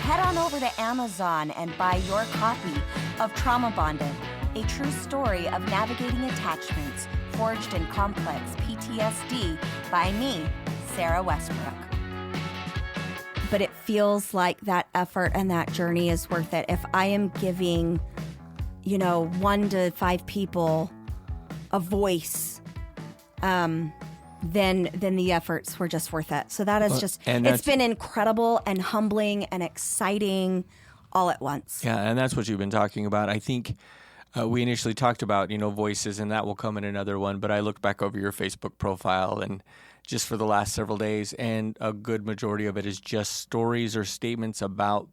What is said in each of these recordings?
head on over to Amazon and buy your copy of Trauma Bonded, a true story of navigating attachments forged in complex PTSD by me, Sarah Westbrook. But it feels like that effort and that journey is worth it. If I am giving, 1 to 5 people a voice, then the efforts were just worth it. So that is it's been incredible and humbling and exciting all at once. Yeah, and that's what you've been talking about. I think we initially talked about, voices, and that will come in another one. But I looked back over your Facebook profile and just for the last several days, and a good majority of it is just stories or statements about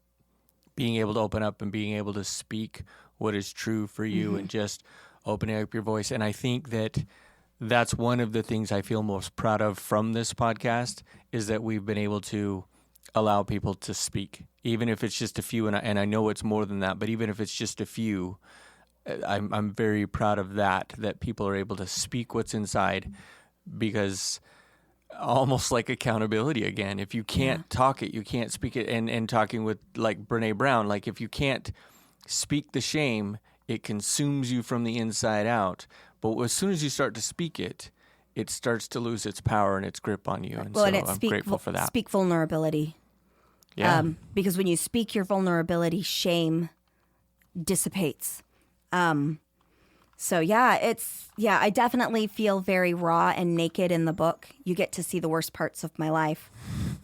being able to open up and being able to speak what is true for you and just opening up your voice. And I think that's one of the things I feel most proud of from this podcast is that we've been able to allow people to speak, even if it's just a few. And I know it's more than that, but even if it's just a few, I'm very proud of that people are able to speak what's inside, because almost like accountability again. If you can't talk it, you can't speak it. And talking with like Brene Brown, like if you can't speak the shame, it consumes you from the inside out. But as soon as you start to speak it, it starts to lose its power and its grip on you. And I'm grateful for that. Speak vulnerability. Yeah. Because when you speak your vulnerability, shame dissipates. I definitely feel very raw and naked in the book. You get to see the worst parts of my life,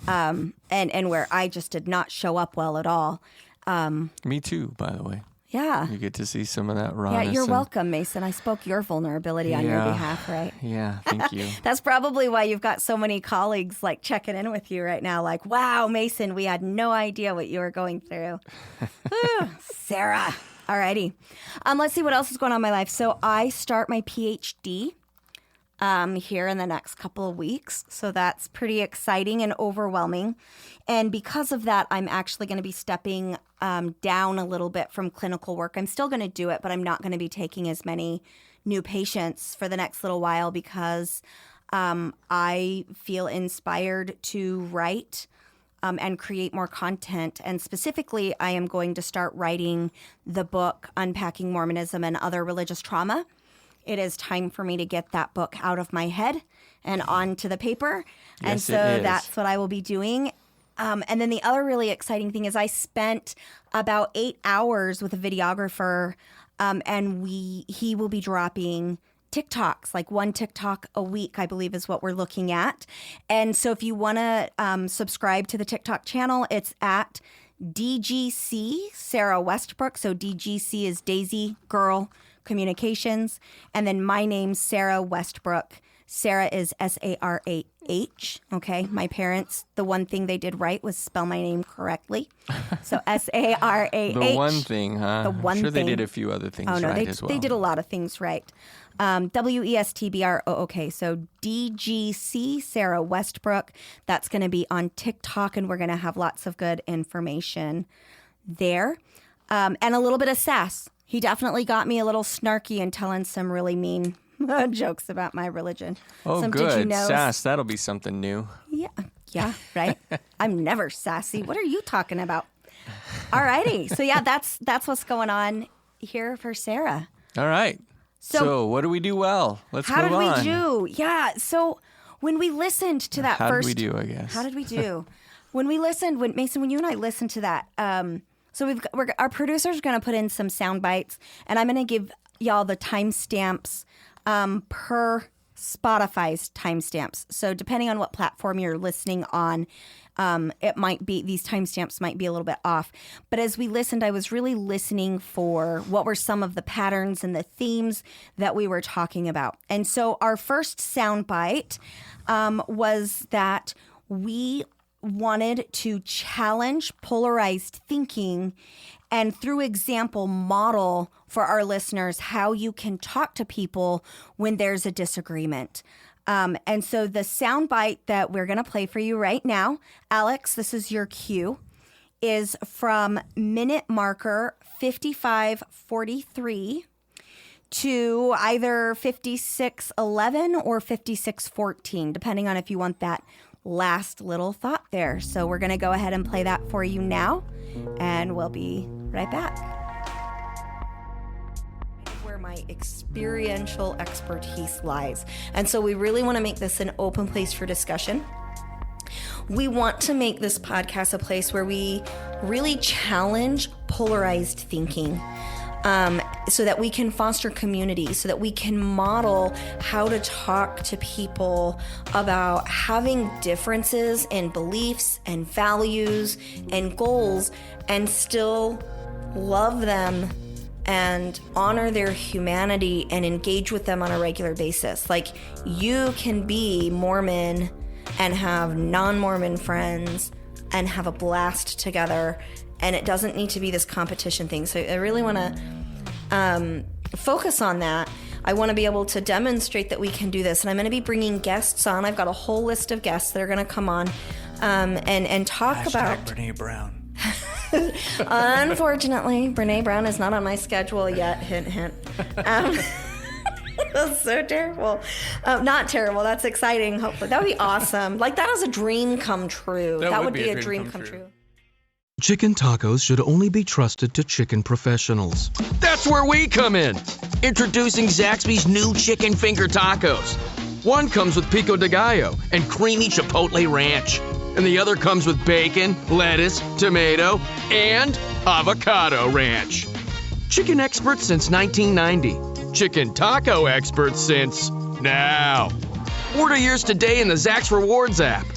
and where I just did not show up well at all. Me too, by the way. Yeah. You get to see some of that rawness. Yeah, you're welcome, Mason. I spoke your vulnerability on your behalf, right? Yeah, thank you. That's probably why you've got so many colleagues like checking in with you right now. Like, wow, Mason, we had no idea what you were going through. Sarah. Alrighty. Let's see what else is going on in my life. So I start my PhD here in the next couple of weeks. So that's pretty exciting and overwhelming. And because of that, I'm actually going to be stepping down a little bit from clinical work. I'm still going to do it, but I'm not going to be taking as many new patients for the next little while because I feel inspired to write and create more content. And specifically, I am going to start writing the book, Unpacking Mormonism and Other Religious Trauma. It is time for me to get that book out of my head and onto the paper. Yes, and so that's what I will be doing. And then the other really exciting thing is I spent about 8 hours with a videographer, and he will be dropping TikToks, like 1 TikTok a week, I believe is what we're looking at. And so if you want to subscribe to the TikTok channel, it's at DGC Sarah Westbrook. So DGC is Daisy Girl Communications. And then my name's Sarah Westbrook. Sarah is Sarah. Okay. My parents, the one thing they did right was spell my name correctly. So Sarah. The one thing, huh? The one I'm sure thing. They did a few other things right as well. They did a lot of things right. Westbrook. So DGC Sarah Westbrook. That's going to be on TikTok, and we're going to have lots of good information there. And a little bit of sass. He definitely got me a little snarky and telling some really mean jokes about my religion. Oh, some good. Did you know? Sass, that'll be something new. Yeah, right? I'm never sassy. What are you talking about? All righty. So, yeah, that's what's going on here for Sarah. All right. So what do we do well? Let's move on. How did we do? Yeah, so when we listened to that How first... did we do, I guess? How did we do? When Mason, when you and I listened to that, so our producer's going to put in some sound bites, and I'm going to give y'all the timestamps per Spotify's timestamps. So depending on what platform you're listening on, it might be, these timestamps might be a little bit off. But as we listened, I was really listening for what were some of the patterns and the themes that we were talking about. And so our first soundbite was that we wanted to challenge polarized thinking and through example model for our listeners how you can talk to people when there's a disagreement. And so the soundbite that we're going to play for you right now, Alex, this is your cue, is from minute marker 55:43 to either 56:11 or 56:14, depending on if you want that last little thought there. So we're going to go ahead and play that for you now. and we'll be right back. Where my experiential expertise lies. And so we really want to make this an open place for discussion. We want to make this podcast a place where we really challenge polarized thinking, so that we can foster community, so that we can model how to talk to people about having differences in beliefs and values and goals and still love them and honor their humanity and engage with them on a regular basis. Like, you can be Mormon and have non-Mormon friends and have a blast together, and it doesn't need to be this competition thing. So I really want to focus on that. I want to be able to demonstrate that we can do this, and I'm going to be bringing guests on. I've got a whole list of guests that are going to come on and talk about Brene Brown. Unfortunately, Brene Brown is not on my schedule yet. Hint, hint. That's so terrible. Not terrible. That's exciting. Hopefully, that would be awesome. Like, that is a dream come true. That would be a dream come true. Chicken tacos should only be trusted to chicken professionals. That's where we come in. Introducing Zaxby's new chicken finger tacos. One comes with pico de gallo and creamy chipotle ranch. And the other comes with bacon, lettuce, tomato, and avocado ranch. Chicken experts since 1990. Chicken taco experts since now. Order yours today in the Zax Rewards app.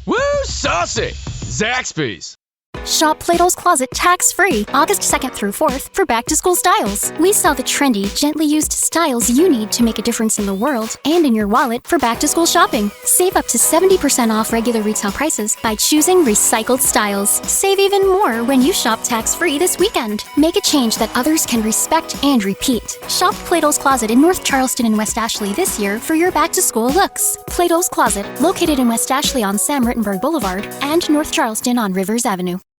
Woo, saucy! Zaxby's. Shop Plato's Closet tax-free August 2nd through 4th for back-to-school styles. We sell the trendy, gently used styles you need to make a difference in the world and in your wallet for back-to-school shopping. Save up to 70% off regular retail prices by choosing recycled styles. Save even more when you shop tax-free this weekend. Make a change that others can respect and repeat. Shop Plato's Closet in North Charleston and West Ashley this year for your back-to-school looks. Plato's Closet, located in West Ashley on Sam Rittenberg Boulevard and North Charleston on Rivers Avenue.